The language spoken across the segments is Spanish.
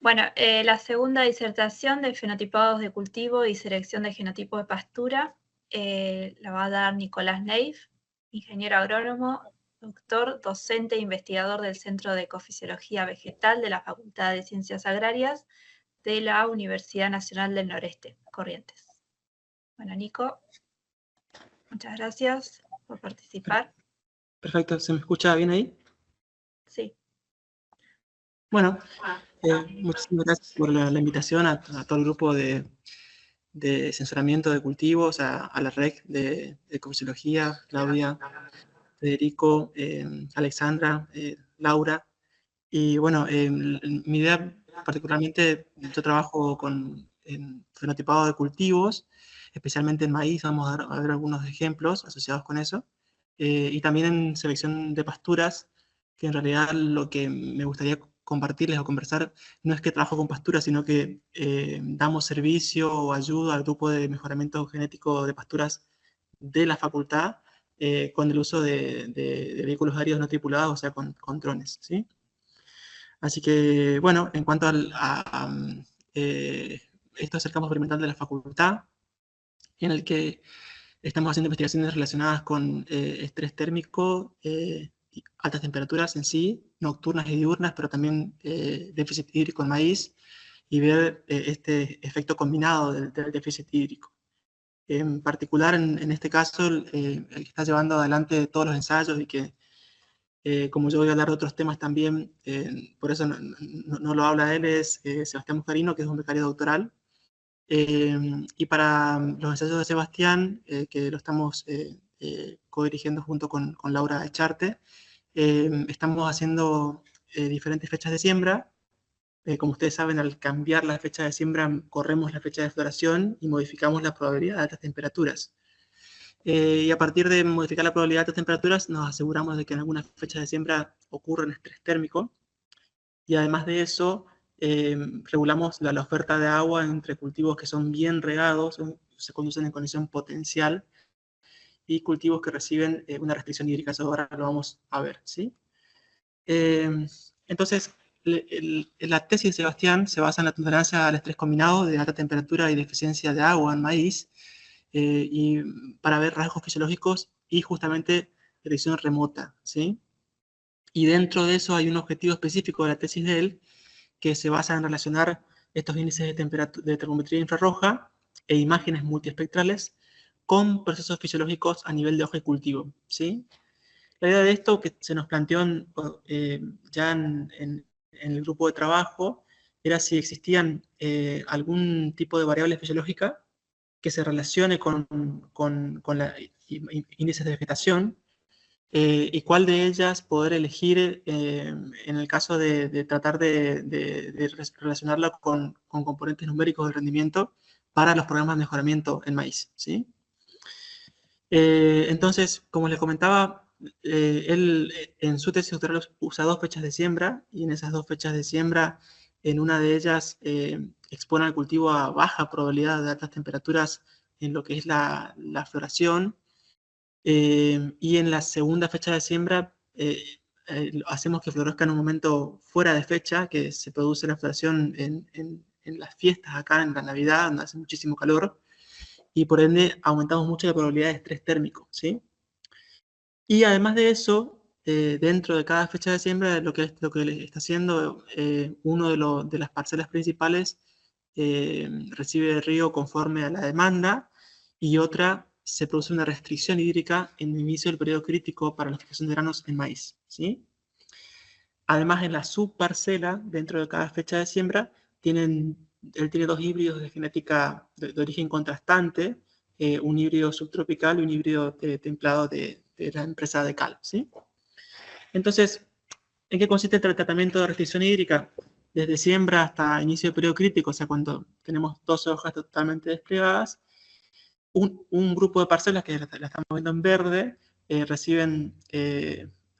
Bueno, la segunda disertación de fenotipados de cultivo y selección de genotipos de pastura la va a dar Nicolás Neif, ingeniero agrónomo, doctor, docente e investigador del Centro de Ecofisiología Vegetal de la Facultad de Ciencias Agrarias de la Universidad Nacional del Noreste, Corrientes. Bueno, Nico, muchas gracias por participar. Perfecto, ¿se me escucha bien ahí? Sí. Bueno, muchísimas gracias por la invitación a todo el grupo de censuramiento de cultivos, a la REC de Ecofisiología, Claudia, Federico, Alexandra, Laura. Y bueno, mi idea particularmente, yo trabajo en fenotipado de cultivos, especialmente en maíz, vamos a ver algunos ejemplos asociados con eso, y también en selección de pasturas, que en realidad lo que me gustaría compartirles o conversar no es que trabajo con pasturas, sino que damos servicio o ayuda al grupo de mejoramiento genético de pasturas de la facultad con el uso de vehículos aéreos no tripulados, o sea, con drones, ¿sí? Así que, bueno, en cuanto esto es el campo experimental de la facultad, en el que estamos haciendo investigaciones relacionadas con estrés térmico, altas temperaturas en sí, nocturnas y diurnas, pero también déficit hídrico en maíz, y ver este efecto combinado del déficit hídrico. En particular, en este caso, el que está llevando adelante todos los ensayos y que como yo voy a hablar de otros temas también, por eso no lo habla él, es Sebastián Muscarino, que es un becario doctoral. Y para los ensayos de Sebastián, que lo estamos co-dirigiendo junto con Laura Echarte, estamos haciendo diferentes fechas de siembra. Como ustedes saben, al cambiar la fecha de siembra, corremos la fecha de floración y modificamos la probabilidad de altas temperaturas. Y a partir de modificar la probabilidad de temperaturas, nos aseguramos de que en algunas fechas de siembra ocurre un estrés térmico. Y además de eso, regulamos la oferta de agua entre cultivos que son bien regados, se conducen en condición potencial, y cultivos que reciben una restricción hídrica. Eso ahora lo vamos a ver, ¿sí? Entonces, la tesis de Sebastián se basa en la tolerancia al estrés combinado de alta temperatura y deficiencia de agua en maíz, y para ver rasgos fisiológicos y justamente detección remota, ¿sí? Y dentro de eso hay un objetivo específico de la tesis de él que se basa en relacionar estos índices de temperatura, de termometría infrarroja e imágenes multiespectrales con procesos fisiológicos a nivel de hoja y cultivo, ¿sí? La idea de esto que se nos planteó ya en el grupo de trabajo era si existían algún tipo de variable fisiológica que se relacione con la índices de vegetación, y cuál de ellas poder elegir en el caso de tratar de relacionarla con componentes numéricos del rendimiento para los programas de mejoramiento en maíz, ¿sí? Entonces, como les comentaba, él en su tesis doctoral usa dos fechas de siembra, y en esas dos fechas de siembra, en una de ellas expone al cultivo a baja probabilidad de altas temperaturas en lo que es la floración, y en la segunda fecha de siembra hacemos que florezca en un momento fuera de fecha, que se produce la floración en las fiestas acá en la Navidad, donde hace muchísimo calor, y por ende aumentamos mucho la probabilidad de estrés térmico, ¿sí? Y además de eso, dentro de cada fecha de siembra, lo que le está haciendo, uno de las parcelas principales recibe el río conforme a la demanda, y otra se produce una restricción hídrica en el inicio del periodo crítico para la fijación de granos en maíz, ¿sí? Además, en la subparcela, dentro de cada fecha de siembra, él tiene dos híbridos de genética de origen contrastante, un híbrido subtropical y un híbrido templado de la empresa de Cal, ¿sí? Entonces, ¿en qué consiste el tratamiento de restricción hídrica? Desde siembra hasta inicio de periodo crítico, o sea, cuando tenemos 12 hojas totalmente desplegadas, un grupo de parcelas que la estamos viendo en verde reciben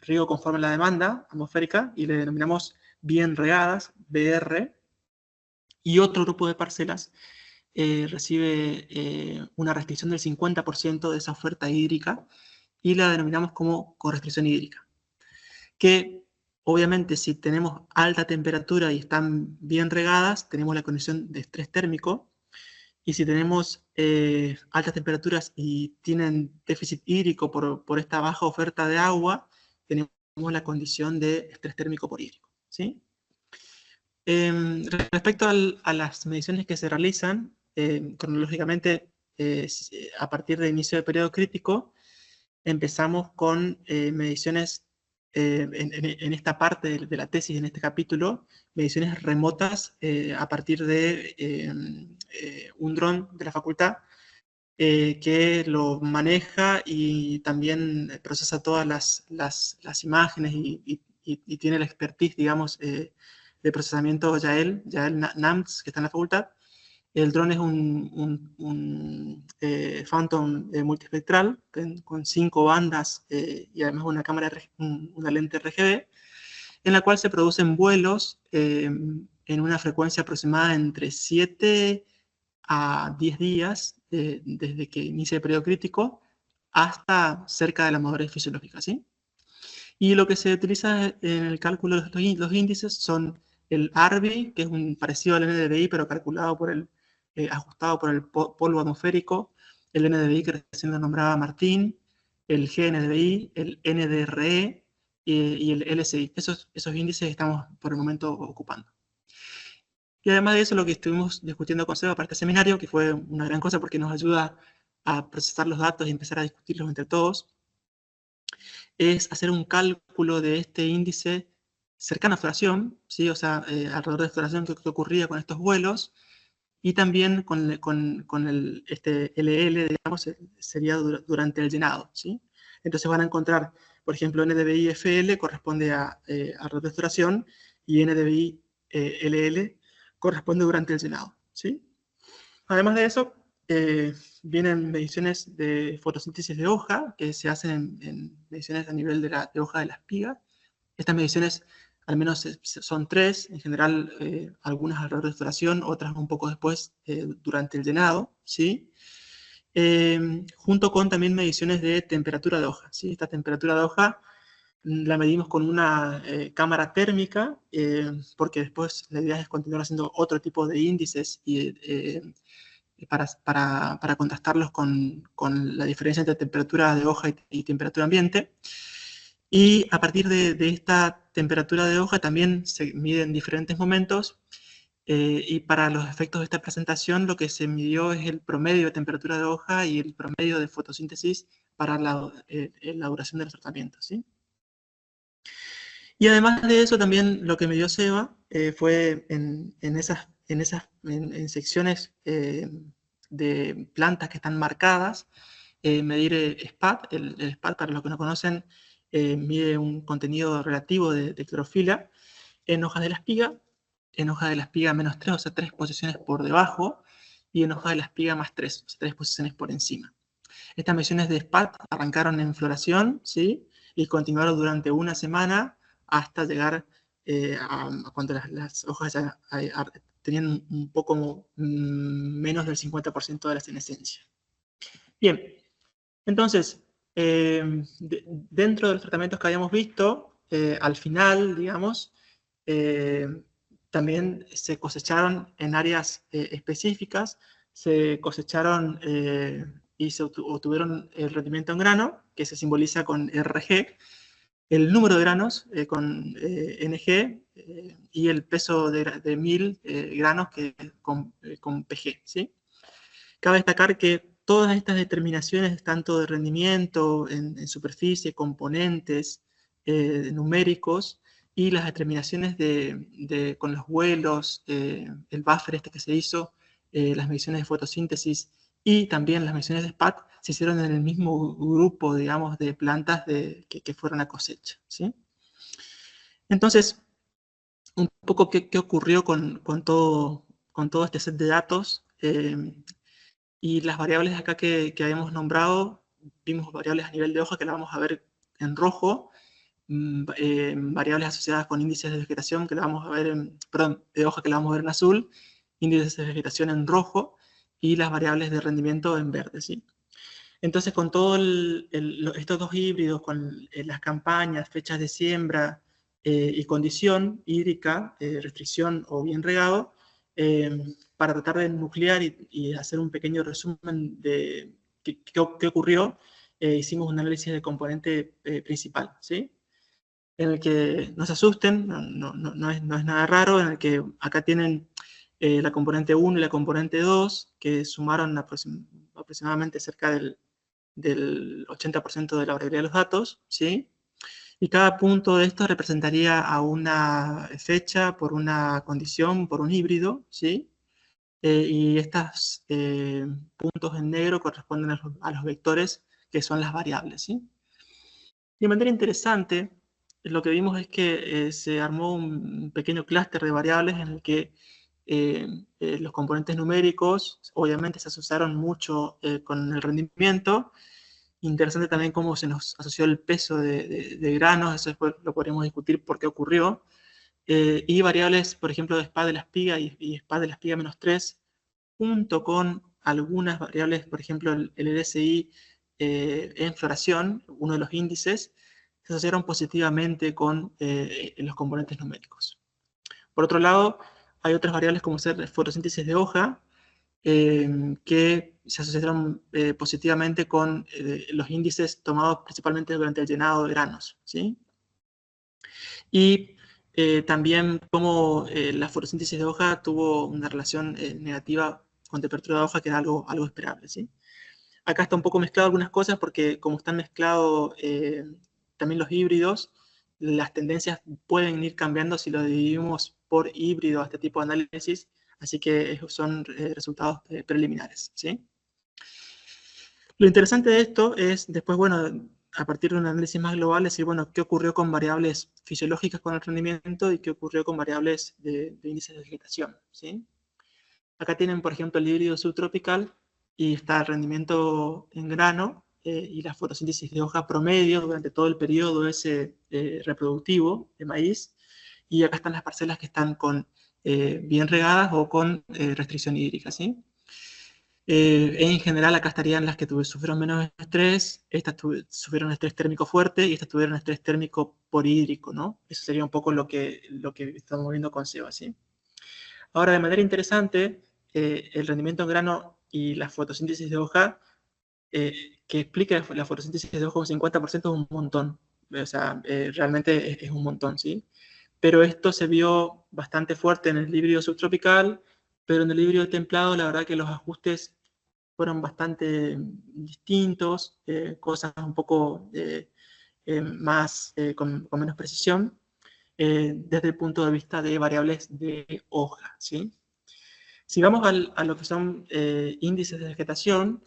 riego conforme a la demanda atmosférica y le denominamos bien regadas, BR, y otro grupo de parcelas recibe una restricción del 50% de esa oferta hídrica y la denominamos como correstricción hídrica, que Obviamente, si tenemos alta temperatura y están bien regadas, tenemos la condición de estrés térmico. Y si tenemos altas temperaturas y tienen déficit hídrico por esta baja oferta de agua, tenemos la condición de estrés térmico por hídrico, ¿sí? Respecto a las mediciones que se realizan, cronológicamente, a partir del inicio del periodo crítico, empezamos con mediciones, en esta parte de la tesis, en este capítulo, mediciones remotas a partir de un dron de la facultad que lo maneja y también procesa todas las imágenes y tiene la expertise, digamos, de procesamiento Yael Nams, que está en la facultad. El dron es un Phantom multispectral con 5 bandas y además una una lente RGB, en la cual se producen vuelos en una frecuencia aproximada entre 7 a 10 días desde que inicia el periodo crítico hasta cerca de la madurez fisiológica, ¿sí? Y lo que se utiliza en el cálculo de los índices son el ARBI, que es un parecido al NDVI, pero calculado por ajustado por el polvo atmosférico, el NDVI que recién lo nombraba Martín, el GNDVI, el NDRE y el LSI. Esos índices estamos por el momento ocupando. Y además de eso, lo que estuvimos discutiendo con Seba para este seminario, que fue una gran cosa porque nos ayuda a procesar los datos y empezar a discutirlos entre todos, es hacer un cálculo de este índice cercano a floración, ¿sí? O sea, alrededor de floración que ocurría con estos vuelos, y también con este LL, digamos, sería durante el llenado, ¿sí? Entonces van a encontrar, por ejemplo, NDVI FL corresponde a alrededor de floración, y NDVI LL corresponde durante el llenado, ¿sí? Además de eso, vienen mediciones de fotosíntesis de hoja, que se hacen en mediciones a nivel de hoja de la espiga. Estas mediciones, al menos son 3, en general algunas alrededor de floración, otras un poco después durante el llenado, ¿sí? Junto con también mediciones de temperatura de hoja, ¿sí? Esta temperatura de hoja la medimos con una cámara térmica, porque después la idea es continuar haciendo otro tipo de índices para contrastarlos con la diferencia entre temperatura de hoja y temperatura ambiente. Y a partir de esta temperatura de hoja también se miden diferentes momentos, y para los efectos de esta presentación lo que se midió es el promedio de temperatura de hoja y el promedio de fotosíntesis para la duración de los tratamientos, ¿sí? Y además de eso también lo que midió Seba fue en secciones de plantas que están marcadas, medir SPAT. El SPAT, para los que no conocen, mide un contenido relativo de clorofila en hojas de la espiga, en hoja de la espiga -3, o sea, 3 posiciones por debajo, y en hoja de la espiga +3, o sea, 3 posiciones por encima. Estas mediciones de SPAT arrancaron en floración, ¿sí? Y continuaron durante una semana hasta llegar a cuando las hojas ya tenían un poco menos del 50% de la senescencia. Bien, entonces, dentro de los tratamientos que habíamos visto, al final, digamos, también se cosecharon en áreas específicas, se cosecharon y se obtuvieron el rendimiento en grano, que se simboliza con RG, el número de granos con NG y el peso de 1000 granos con PG, ¿sí? Cabe destacar que todas estas determinaciones, tanto de rendimiento en superficie, componentes numéricos, y las determinaciones con los vuelos, el buffer este que se hizo, las mediciones de fotosíntesis y también las mediciones de SPAT, se hicieron en el mismo grupo, digamos, de plantas que fueron a cosecha, ¿sí? Entonces, un poco qué ocurrió con todo este set de datos. Y las variables acá que habíamos nombrado, vimos variables a nivel de hoja que las vamos a ver en rojo, variables asociadas con índices de vegetación que la vamos a ver de hoja que la vamos a ver en azul, índices de vegetación en rojo, y las variables de rendimiento en verde, ¿sí? Entonces, con todos estos dos híbridos, con las campañas, fechas de siembra y condición hídrica, restricción o bien regado, para tratar de nuclear y hacer un pequeño resumen de qué ocurrió. Hicimos un análisis del componente principal, ¿sí? En el que no se asusten, no es nada raro, en el que acá tienen la componente 1 y la componente 2, que sumaron aproximadamente cerca del 80% de la variabilidad de los datos, ¿sí? Y cada punto de esto representaría a una fecha, por una condición, por un híbrido, ¿sí? Y estos puntos en negro corresponden a los vectores, que son las variables, ¿sí? De manera interesante, lo que vimos es que se armó un pequeño clúster de variables en el que los componentes numéricos obviamente se asociaron mucho con el rendimiento. Interesante también cómo se nos asoció el peso de granos, eso después lo podríamos discutir por qué ocurrió. Y variables, por ejemplo, de SPA de la espiga y SPA de la espiga -3, junto con algunas variables, por ejemplo, el LSI en floración, uno de los índices, se asociaron positivamente con los componentes numéricos. Por otro lado, hay otras variables como ser fotosíntesis de hoja, que se asociaron positivamente con los índices tomados principalmente durante el llenado de granos, ¿sí? Y también como la fotosíntesis de hoja tuvo una relación negativa con temperatura de hoja, que era algo esperable, ¿sí? Acá está un poco mezclado algunas cosas porque como están mezclados también los híbridos, las tendencias pueden ir cambiando si lo dividimos por híbrido a este tipo de análisis, así que son resultados preliminares, ¿sí? Lo interesante de esto es después, bueno, a partir de un análisis más global, decir, bueno, qué ocurrió con variables fisiológicas con el rendimiento y qué ocurrió con variables de índices de vegetación, ¿sí? Acá tienen, por ejemplo, el híbrido subtropical y está el rendimiento en grano y la fotosíntesis de hoja promedio durante todo el periodo ese reproductivo de maíz. Y acá están las parcelas que están bien regadas o con restricción hídrica, ¿sí? En general, acá estarían las que sufrieron menos estrés, estas sufrieron estrés térmico fuerte y estas tuvieron estrés térmico por hídrico, ¿no? Eso sería un poco lo que estamos viendo con SEBA, ¿sí? Ahora, de manera interesante, el rendimiento en grano y la fotosíntesis de hoja, que explica la fotosíntesis de hoja un 50% es un montón. O sea, realmente es un montón, ¿sí? Pero esto se vio bastante fuerte en el híbrido subtropical, pero en el híbrido templado la verdad que los ajustes fueron bastante distintos, cosas un poco más con menos precisión, desde el punto de vista de variables de hoja, ¿sí? Si vamos a lo que son índices de vegetación,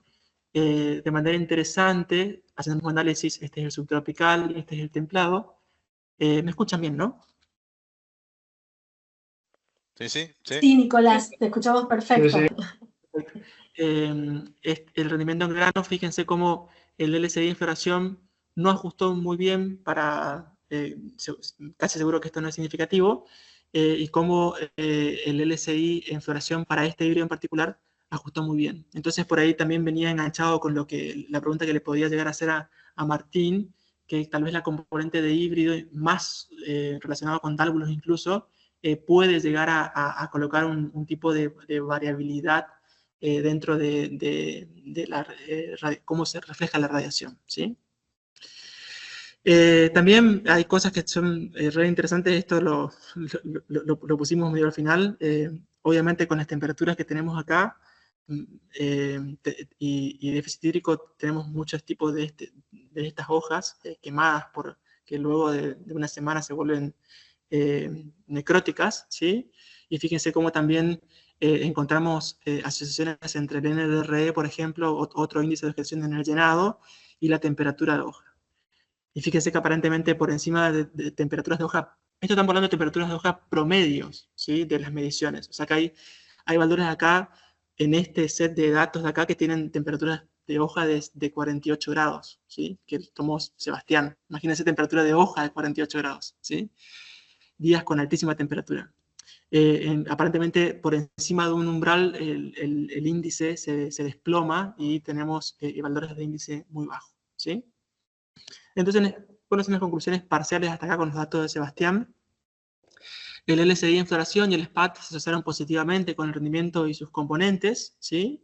de manera interesante, haciendo un análisis, este es el subtropical y este es el templado. ¿Me escuchan bien, no? Sí, sí, sí. Sí, Nicolás, te escuchamos perfecto. Sí, sí. El rendimiento en grano, fíjense cómo el LSI en floración no ajustó muy bien para, casi seguro que esto no es significativo, y cómo el LSI en floración para este híbrido en particular ajustó muy bien. Entonces por ahí también venía enganchado con la pregunta que le podía llegar a hacer a Martín, que tal vez la componente de híbrido más relacionado con tálvulos incluso, puede llegar a colocar un tipo de variabilidad dentro de cómo se refleja la radiación, ¿sí? También hay cosas que son re interesantes, esto lo pusimos medio al final, obviamente con las temperaturas que tenemos acá y déficit hídrico tenemos muchos tipos de estas hojas quemadas que luego de una semana se vuelven necróticas, ¿sí? Y fíjense cómo también encontramos asociaciones entre el NDRE, por ejemplo, otro índice de vegetación en el llenado, y la temperatura de hoja. Y fíjense que aparentemente por encima de temperaturas de hoja, esto estamos hablando de temperaturas de hoja promedios, ¿sí? De las mediciones. O sea que hay valores acá, en este set de datos de acá, que tienen temperaturas de hoja de 48 grados, ¿sí? Que tomó Sebastián. Imagínense temperatura de hoja de 48 grados, ¿sí? Días con altísima temperatura. Aparentemente por encima de un umbral el índice se desploma y tenemos valores de índice muy bajos, ¿sí? Entonces, ¿Cuáles son las conclusiones parciales hasta acá con los datos de Sebastián? El LSI en floración y el SPAT se asociaron positivamente con el rendimiento y sus componentes, ¿sí?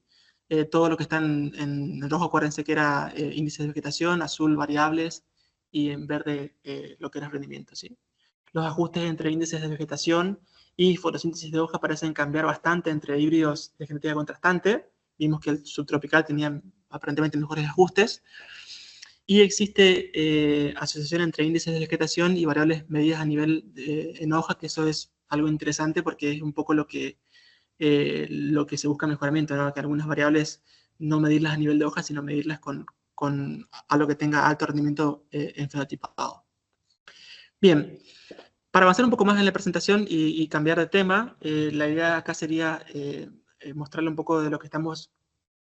Todo lo que está en rojo, acuérdense que era índice de vegetación, azul variables y en verde lo que era rendimiento, ¿sí? Los ajustes entre índices de vegetación y fotosíntesis de hoja parecen cambiar bastante entre híbridos de genética contrastante. Vimos que el subtropical tenía aparentemente mejores ajustes. Y existe asociación entre índices de vegetación y variables medidas a nivel en hoja, que eso es algo interesante porque es un poco lo que se busca mejoramiento, ¿no? Que algunas variables no medirlas a nivel de hoja, sino medirlas con algo que tenga alto rendimiento en fenotipado. Bien, para avanzar un poco más en la presentación y cambiar de tema, la idea acá sería mostrarle un poco de lo que estamos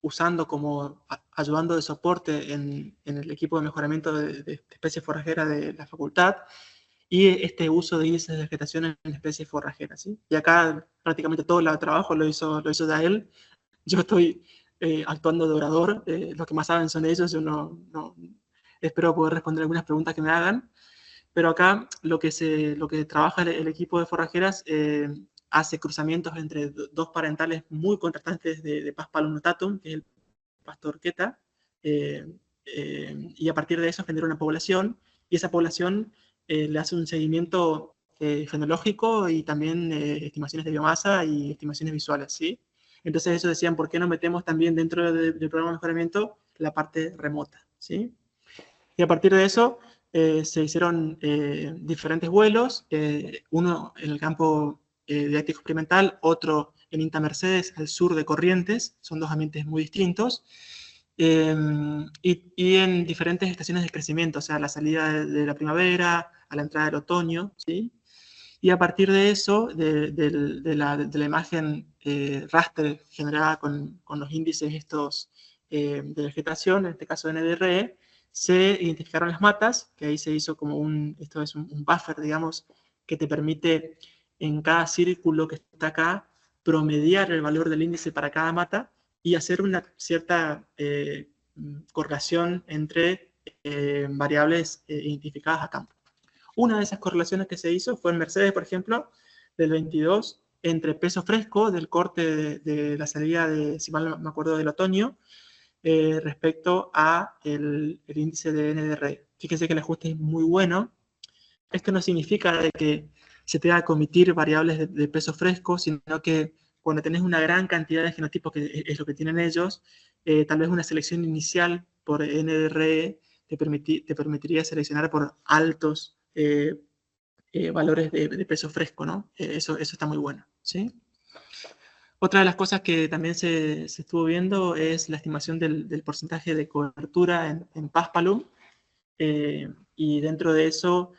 usando como ayudando de soporte en el equipo de mejoramiento de especies forrajeras de la facultad y este uso de índices de vegetación en especies forrajeras, ¿sí? Y acá prácticamente todo el trabajo lo hizo Yael. Yo estoy actuando de orador, los que más saben son ellos, yo no espero poder responder algunas preguntas que me hagan, pero acá lo que trabaja el equipo de forrajeras hace cruzamientos entre dos parentales muy contrastantes de Paspalum notatum, que es el pastor queta, y a partir de eso genera una población, y esa población le hace un seguimiento fenológico y también estimaciones de biomasa y estimaciones visuales, ¿sí? Entonces eso decían, ¿por qué no metemos también dentro del programa de mejoramiento la parte remota, ¿sí? Y a partir de eso se hicieron diferentes vuelos, uno en el campo didáctico experimental, otro en INTA Mercedes, al sur de Corrientes, son dos ambientes muy distintos, y en diferentes estaciones de crecimiento, o sea, a la salida de la primavera, a la entrada del otoño, ¿sí? Y a partir de eso, de la imagen raster generada con los índices estos de vegetación, en este caso NDRE, se identificaron las matas, que ahí se hizo como esto es un buffer, digamos, que te permite en cada círculo que está acá promediar el valor del índice para cada mata y hacer una cierta correlación entre variables identificadas a campo. Una de esas correlaciones que se hizo fue en Mercedes, por ejemplo, del 22, entre peso fresco del corte de la salida de, si mal no me acuerdo, del otoño, respecto a el índice de NDR. Fíjense que el ajuste es muy bueno. Esto no significa de que se tenga que omitir variables de peso fresco, sino que cuando tenés una gran cantidad de genotipos, que es lo que tienen ellos, tal vez una selección inicial por NDR te permitiría seleccionar por altos valores de peso fresco, ¿no? Eso está muy bueno, ¿sí? Otra de las cosas que también se estuvo viendo es la estimación del porcentaje de cobertura en Paspalum, y dentro de eso,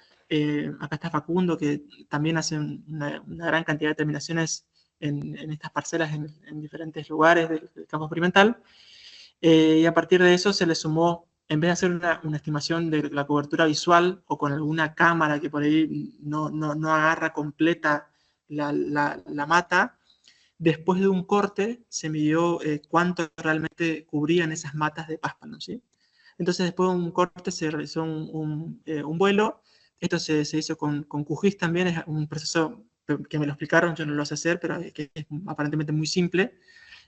acá está Facundo, que también hace una gran cantidad de determinaciones en estas parcelas en diferentes lugares del campo experimental, y a partir de eso se le sumó, en vez de hacer una estimación de la cobertura visual o con alguna cámara que por ahí no agarra completa la mata, después de un corte se midió cuánto realmente cubrían esas matas de páspano, ¿sí? Entonces después de un corte se realizó un vuelo. Esto se hizo con QGIS también, es un proceso que me lo explicaron, yo no lo sé hacer, pero que es aparentemente muy simple.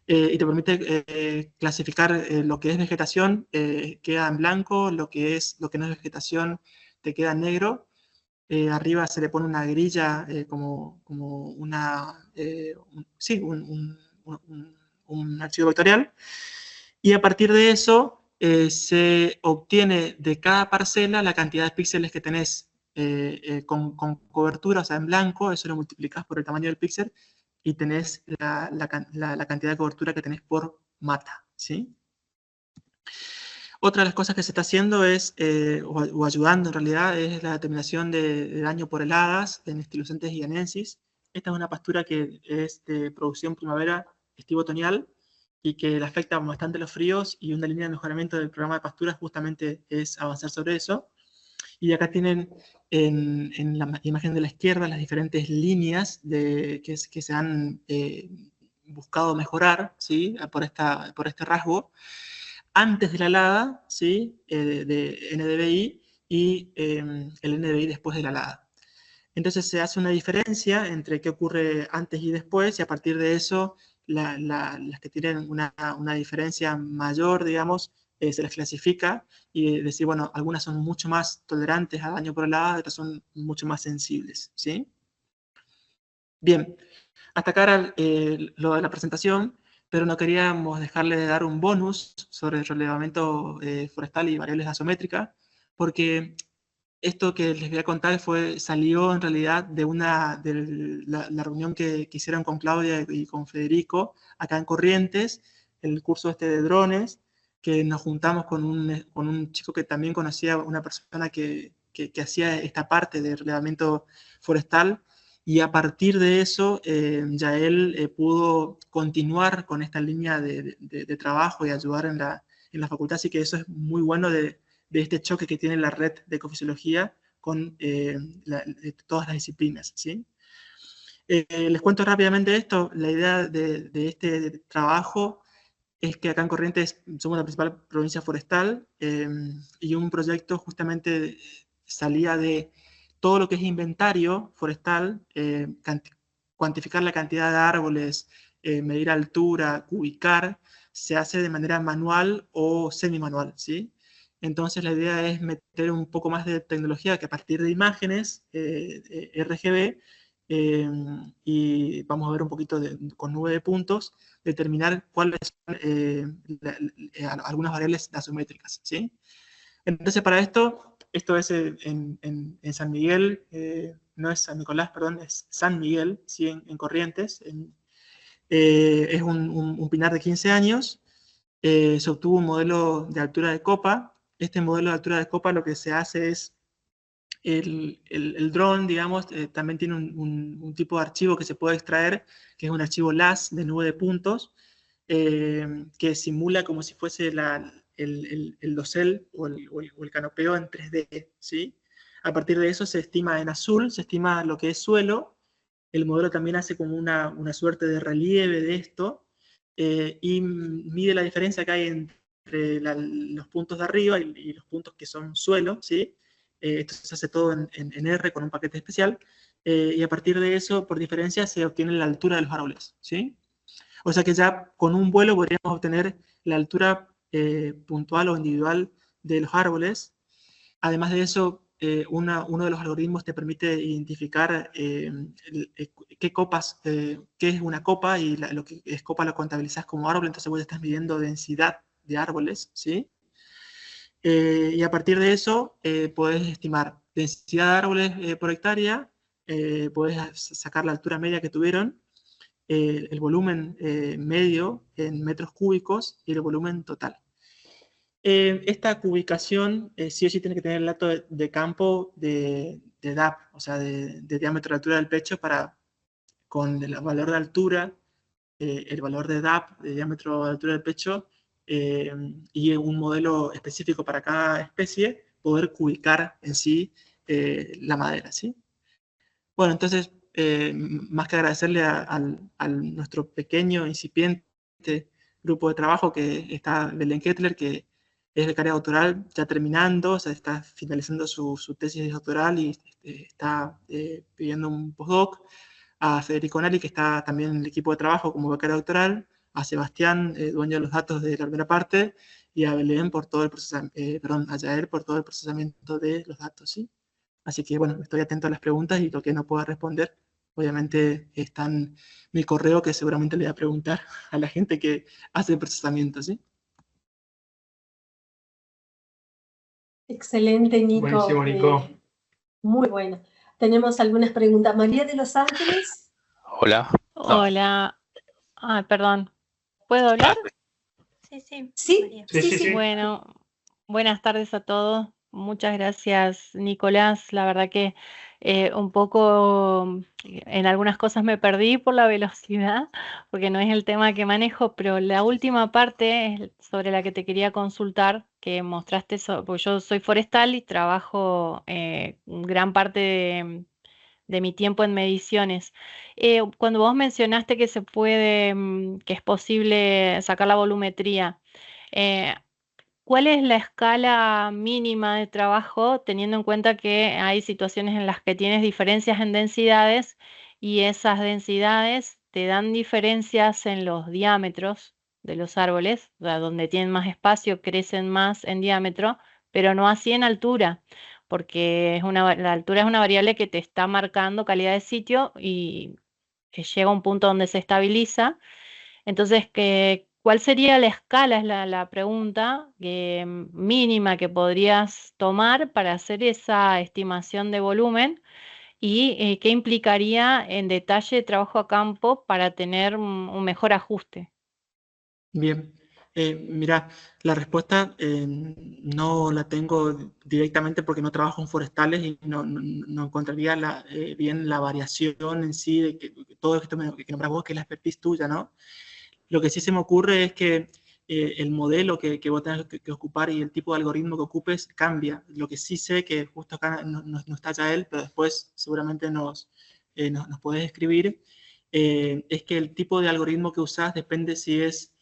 Y te permite clasificar lo que es vegetación, queda en blanco, lo que no es vegetación te queda en negro. Arriba se le pone una grilla como una, sí, un archivo vectorial, y a partir de eso se obtiene de cada parcela la cantidad de píxeles que tenés con cobertura, o sea, en blanco, eso lo multiplicás por el tamaño del píxel y tenés la cantidad de cobertura que tenés por mata, ¿sí? Otra de las cosas que se está haciendo es, o ayudando en realidad, es la determinación de daño por heladas en Styloscentes guianensis. Esta es una pastura que es de producción primavera estivo-otoñal y que le afecta bastante los fríos, y una línea de mejoramiento del programa de pasturas justamente es avanzar sobre eso. Y acá tienen en la imagen de la izquierda las diferentes líneas que se han buscado mejorar, ¿sí? por este rasgo. Antes de la helada, ¿sí? De NDVI, y el NDVI después de la LADA. Entonces se hace una diferencia entre qué ocurre antes y después, y a partir de eso, las que tienen una diferencia mayor, digamos, se las clasifica y decir, bueno, algunas son mucho más tolerantes a daño por helada, otras son mucho más sensibles, ¿sí? Bien, hasta acá era lo de la presentación, pero no queríamos dejarle de dar un bonus sobre el relevamiento forestal y variables asométricas, porque esto que les voy a contar salió en realidad de la reunión que hicieron con Claudia y con Federico acá en Corrientes, el curso este de drones, que nos juntamos con un chico que también conocía, una persona que hacía esta parte de relevamiento forestal, y a partir de eso ya él pudo continuar con esta línea de trabajo y ayudar en la facultad, así que eso es muy bueno de este choque que tiene la red de ecofisiología con de todas las disciplinas, ¿sí? Les cuento rápidamente esto. La idea de este trabajo es que acá en Corrientes somos la principal provincia forestal y un proyecto justamente salía de todo lo que es inventario forestal, cuantificar la cantidad de árboles, medir altura, ubicar, se hace de manera manual o semi-manual, ¿sí? Entonces la idea es meter un poco más de tecnología que a partir de imágenes RGB, y vamos a ver un poquito con nube de puntos, determinar cuáles son algunas variables asométricas, ¿sí? Entonces para esto es en San Miguel, no es San Nicolás, perdón, es San Miguel, ¿sí? En Corrientes, es un pinar de 15 años, se obtuvo un modelo de altura de copa. Este modelo de altura de copa lo que se hace es el dron, digamos, también tiene un tipo de archivo que se puede extraer, que es un archivo LAS de nube de puntos, que simula como si fuese el dosel o el canopeo en 3D, ¿sí? A partir de eso se estima en azul, se estima lo que es suelo. El modelo también hace como una suerte de relieve de esto, y mide la diferencia que hay entre los puntos de arriba y los puntos que son suelo, ¿sí? Esto se hace todo en R con un paquete especial, y a partir de eso, por diferencia, se obtiene la altura de los árboles, ¿sí? O sea que ya con un vuelo podríamos obtener la altura puntual o individual de los árboles. Además de eso, uno de los algoritmos te permite identificar qué copas, qué es una copa, y lo que es copa lo contabilizas como árbol, entonces vos estás midiendo densidad de árboles, ¿sí? Y a partir de eso, podés estimar densidad de árboles por hectárea, podés sacar la altura media que tuvieron, el volumen medio en metros cúbicos y el volumen total. Esta cubicación sí o sí tiene que tener el dato de campo de DAP, o sea, de diámetro de altura del pecho, con el valor de altura, el valor de DAP, de diámetro de altura del pecho, y un modelo específico para cada especie, poder cubicar en sí la madera, ¿sí? Bueno, entonces, más que agradecerle a nuestro pequeño, incipiente grupo de trabajo que está Belén Kettler, que es becaria doctoral ya terminando, o sea, está finalizando su tesis doctoral y está pidiendo un postdoc, a Federico Nari, que está también en el equipo de trabajo como becaria doctoral, a Sebastián, dueño de los datos de la primera parte, y a Belén por todo el procesamiento, perdón, a Yael por todo el procesamiento de los datos, ¿sí? Así que, bueno, estoy atento a las preguntas y lo que no pueda responder, obviamente está en mi correo, que seguramente le voy a preguntar a la gente que hace el procesamiento, ¿sí? Excelente, Nico. Buenísimo, Nico. Muy bueno. Tenemos algunas preguntas. María de Los Ángeles. Hola. No. Hola. Ah, perdón. ¿Puedo hablar? Sí, sí. Sí, María. Sí. Bueno, buenas tardes a todos. Muchas gracias, Nicolás. La verdad que un poco en algunas cosas me perdí por la velocidad, porque no es el tema que manejo, pero la última parte es sobre la que te quería consultar, que mostraste, porque yo soy forestal y trabajo gran parte de mi tiempo en mediciones. Cuando vos mencionaste que se puede, que es posible sacar la volumetría, eh, ¿cuál es la escala mínima de trabajo, teniendo en cuenta que hay situaciones en las que tienes diferencias en densidades y esas densidades te dan diferencias en los diámetros de los árboles, o sea, donde tienen más espacio crecen más en diámetro, pero no así en altura, porque la altura es una variable que te está marcando calidad de sitio y que llega a un punto donde se estabiliza. Entonces, ¿cuál sería la escala? Es la pregunta mínima que podrías tomar para hacer esa estimación de volumen y qué implicaría en detalle trabajo a campo para tener un mejor ajuste. Bien, mira, la respuesta no la tengo directamente porque no trabajo en forestales y no encontraría bien la variación en sí de todo esto que nombras vos, que es la expertise tuya, ¿no? Lo que sí se me ocurre es que el modelo que vos tengas que ocupar y el tipo de algoritmo que ocupes cambia. Lo que sí sé, que justo acá no está ya él, pero después seguramente nos podés escribir, es que el tipo de algoritmo que usás depende si es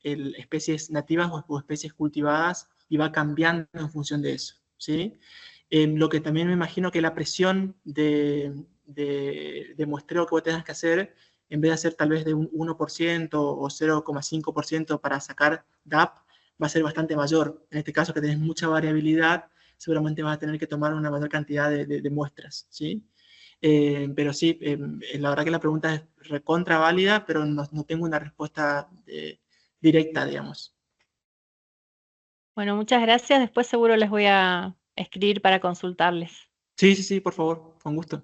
especies nativas o especies cultivadas y va cambiando en función de eso, ¿sí? Lo que también me imagino que la presión de muestreo que vos tengas que hacer, en vez de hacer tal vez de un 1% o 0,5% para sacar DAP, va a ser bastante mayor. En este caso, que tenés mucha variabilidad, seguramente vas a tener que tomar una mayor cantidad de muestras, ¿sí? Pero sí, la verdad que la pregunta es recontra válida, pero no tengo una respuesta directa, digamos. Bueno, muchas gracias. Después seguro les voy a escribir para consultarles. Sí, por favor, con gusto.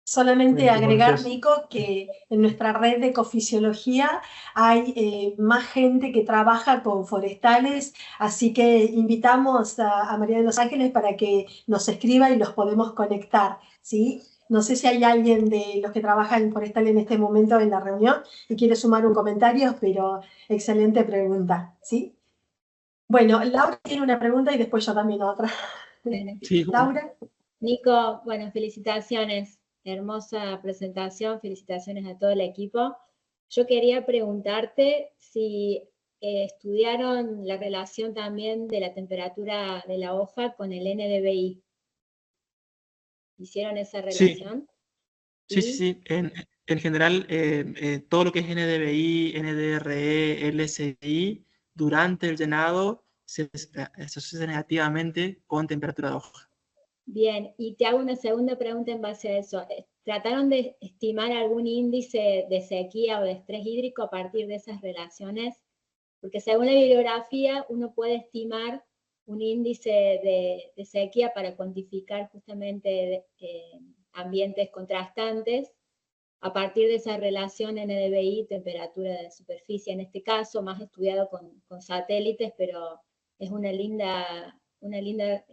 Solamente Bueno, agregar, gracias. Nico, que en nuestra red de ecofisiología hay más gente que trabaja con forestales, así que invitamos a María de los Ángeles para que nos escriba y los podemos conectar, ¿sí? No sé si hay alguien de los que trabajan en forestal en este momento en la reunión y quiere sumar un comentario, pero excelente pregunta, ¿sí? Bueno, Laura tiene una pregunta y después yo también otra. Sí, Laura. Nico, bueno, felicitaciones. Hermosa presentación, felicitaciones a todo el equipo. Yo quería preguntarte si estudiaron la relación también de la temperatura de la hoja con el NDVI. ¿Hicieron esa relación? Sí. En general, todo lo que es NDVI, NDRE, LSI, durante el llenado se asocia negativamente con temperatura de hoja. Bien, y te hago una segunda pregunta en base a eso. ¿Trataron de estimar algún índice de sequía o de estrés hídrico a partir de esas relaciones? Porque según la bibliografía uno puede estimar un índice de sequía para cuantificar justamente ambientes contrastantes a partir de esa relación NDVI, temperatura de superficie, en este caso más estudiado con satélites, pero es una linda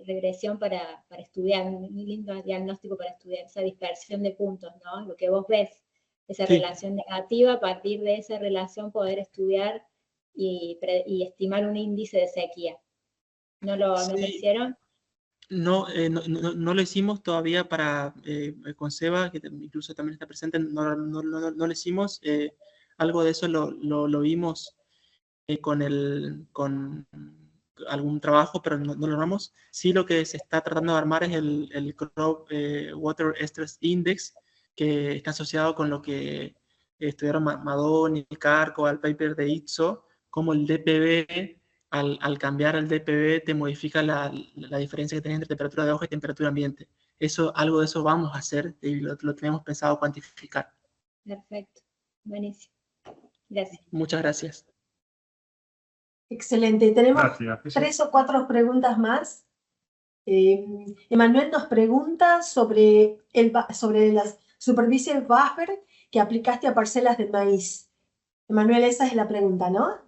regresión para estudiar, un lindo diagnóstico para estudiar esa dispersión de puntos, ¿no? Lo que vos ves, esa relación negativa, a partir de esa relación poder estudiar y estimar un índice de sequía. ¿No lo hicieron? No lo hicimos todavía con Seba, que incluso también está presente, no lo hicimos. Algo de eso lo vimos con algún trabajo, pero no lo logramos. Sí, lo que se está tratando de armar es el Crop Water Stress Index, que está asociado con lo que estudiaron Madoni, Carco, al paper de ITSO, como el DPB. Al cambiar al DPB te modifica la diferencia que tenés entre temperatura de hoja y temperatura ambiente. Algo de eso vamos a hacer y lo tenemos pensado cuantificar. Perfecto, buenísimo. Gracias. Muchas gracias. Excelente. Tenemos Gracias. 3 o 4 preguntas más. Emanuel nos pregunta sobre las superficies buffer que aplicaste a parcelas de maíz. Emanuel, esa es la pregunta, ¿no?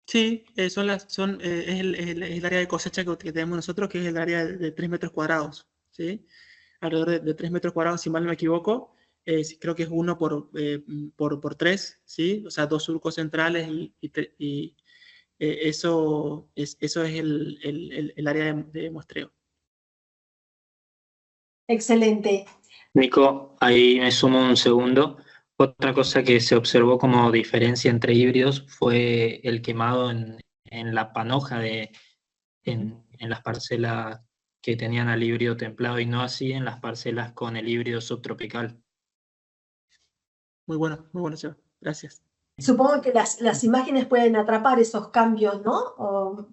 Sí, es el área de cosecha que tenemos nosotros, que es el área de 3 metros cuadrados, ¿sí? Alrededor de 3 metros cuadrados, si mal no me equivoco. Creo que es 1 por 3, ¿sí? O sea, 2 surcos centrales y eso es el área de muestreo. Excelente. Nico, ahí me sumo un segundo. Otra cosa que se observó como diferencia entre híbridos fue el quemado en la panoja en las parcelas que tenían al híbrido templado y no así en las parcelas con el híbrido subtropical. Muy bueno, Seba. Gracias. Supongo que las imágenes pueden atrapar esos cambios, ¿no?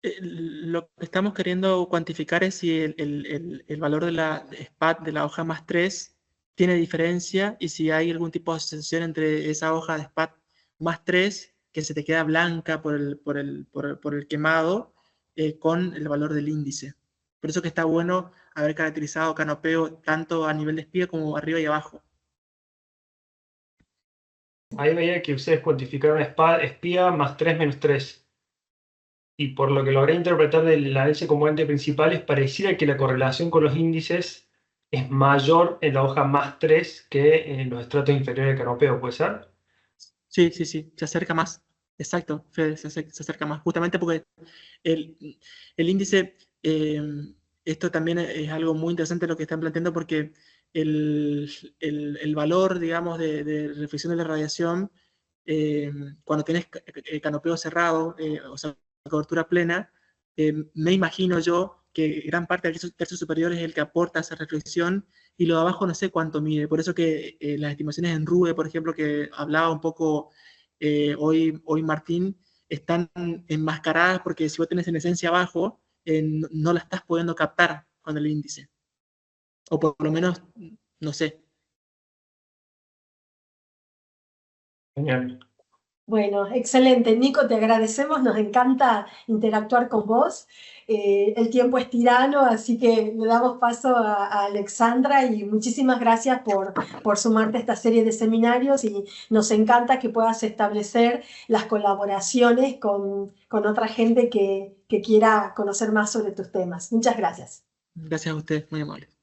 Lo que estamos queriendo cuantificar es si el valor de la SPAT de la hoja +3 tiene diferencia y si hay algún tipo de asociación entre esa hoja de SPAT +3 que se te queda blanca por el quemado con el valor del índice. Por eso que está bueno haber caracterizado canopeo tanto a nivel de espiga como arriba y abajo. Ahí veía que ustedes cuantificaron espía +3 -3. Y por lo que logré interpretar del análisis componente principales, pareciera que la correlación con los índices es mayor en la hoja +3 que en los estratos inferiores del canopeo, ¿puede ser? Sí, se acerca más. Exacto, Fede, se acerca más. Justamente porque el índice, esto también es algo muy interesante lo que están planteando porque el valor, digamos, de reflexión de la radiación, cuando tenés canopeo cerrado, o sea, cobertura plena, me imagino yo que gran parte del tercio superior es el que aporta esa reflexión y lo de abajo no sé cuánto mide. Por eso que las estimaciones en RUE, por ejemplo, que hablaba un poco hoy Martín, están enmascaradas porque si vos tenés en esencia abajo, no la estás pudiendo captar con el índice. O por lo menos, no sé. Genial. Bueno, excelente. Nico, te agradecemos, nos encanta interactuar con vos. El tiempo es tirano, así que le damos paso a Alexandra y muchísimas gracias por sumarte a esta serie de seminarios y nos encanta que puedas establecer las colaboraciones con otra gente que quiera conocer más sobre tus temas. Muchas gracias. Gracias a ustedes, muy amables.